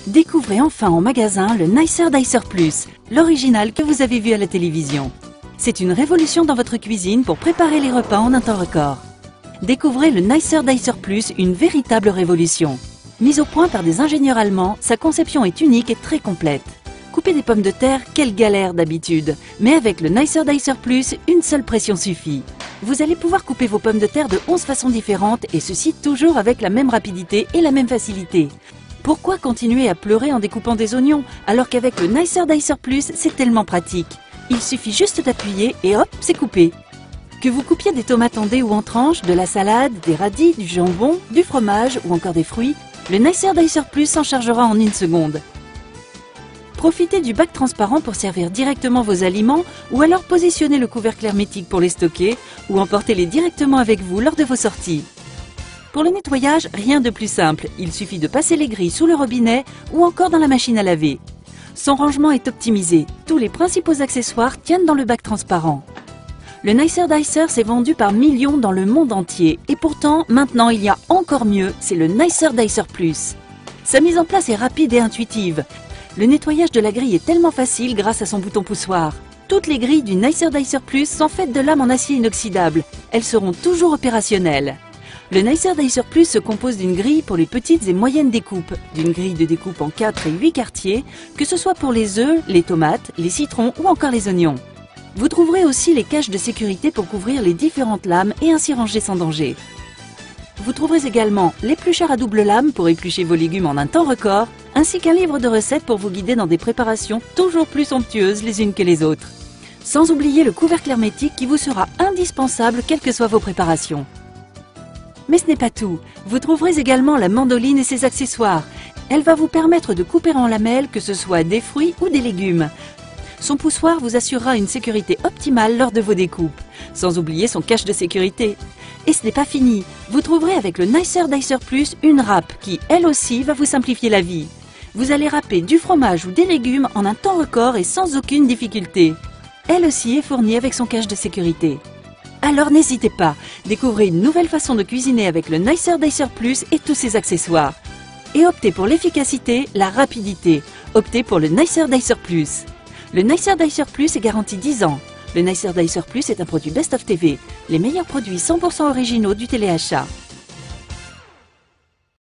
Découvrez enfin en magasin le Nicer Dicer Plus, l'original que vous avez vu à la télévision. C'est une révolution dans votre cuisine pour préparer les repas en un temps record. Découvrez le Nicer Dicer Plus, une véritable révolution. Mise au point par des ingénieurs allemands, sa conception est unique et très complète. Couper des pommes de terre, quelle galère d'habitude. Mais avec le Nicer Dicer Plus, une seule pression suffit. Vous allez pouvoir couper vos pommes de terre de 11 façons différentes et ceci toujours avec la même rapidité et la même facilité. Pourquoi continuer à pleurer en découpant des oignons alors qu'avec le Nicer Dicer Plus, c'est tellement pratique. Il suffit juste d'appuyer et hop, c'est coupé. Que vous coupiez des tomates en dés ou en tranches, de la salade, des radis, du jambon, du fromage ou encore des fruits, le Nicer Dicer Plus s'en chargera en une seconde. Profitez du bac transparent pour servir directement vos aliments ou alors positionnez le couvercle hermétique pour les stocker ou emportez-les directement avec vous lors de vos sorties. Pour le nettoyage, rien de plus simple, il suffit de passer les grilles sous le robinet ou encore dans la machine à laver. Son rangement est optimisé, tous les principaux accessoires tiennent dans le bac transparent. Le Nicer Dicer s'est vendu par millions dans le monde entier et pourtant, maintenant il y a encore mieux, c'est le Nicer Dicer Plus. Sa mise en place est rapide et intuitive. Le nettoyage de la grille est tellement facile grâce à son bouton poussoir. Toutes les grilles du Nicer Dicer Plus sont faites de lames en acier inoxydable. Elles seront toujours opérationnelles. Le Nicer Dicer Plus se compose d'une grille pour les petites et moyennes découpes, d'une grille de découpe en 4 et 8 quartiers, que ce soit pour les œufs, les tomates, les citrons ou encore les oignons. Vous trouverez aussi les caches de sécurité pour couvrir les différentes lames et ainsi ranger sans danger. Vous trouverez également l'éplucheur à double lame pour éplucher vos légumes en un temps record, ainsi qu'un livre de recettes pour vous guider dans des préparations toujours plus somptueuses les unes que les autres. Sans oublier le couvercle hermétique qui vous sera indispensable quelles que soient vos préparations. Mais ce n'est pas tout, vous trouverez également la mandoline et ses accessoires. Elle va vous permettre de couper en lamelles que ce soit des fruits ou des légumes. Son poussoir vous assurera une sécurité optimale lors de vos découpes, sans oublier son cache de sécurité. Et ce n'est pas fini, vous trouverez avec le Nicer Dicer Plus une râpe qui, elle aussi, va vous simplifier la vie. Vous allez râper du fromage ou des légumes en un temps record et sans aucune difficulté. Elle aussi est fournie avec son cache de sécurité. Alors n'hésitez pas, découvrez une nouvelle façon de cuisiner avec le Nicer Dicer Plus et tous ses accessoires. Et optez pour l'efficacité, la rapidité. Optez pour le Nicer Dicer Plus. Le Nicer Dicer Plus est garanti 10 ans. Le Nicer Dicer Plus est un produit Best of TV, les meilleurs produits 100% originaux du téléachat.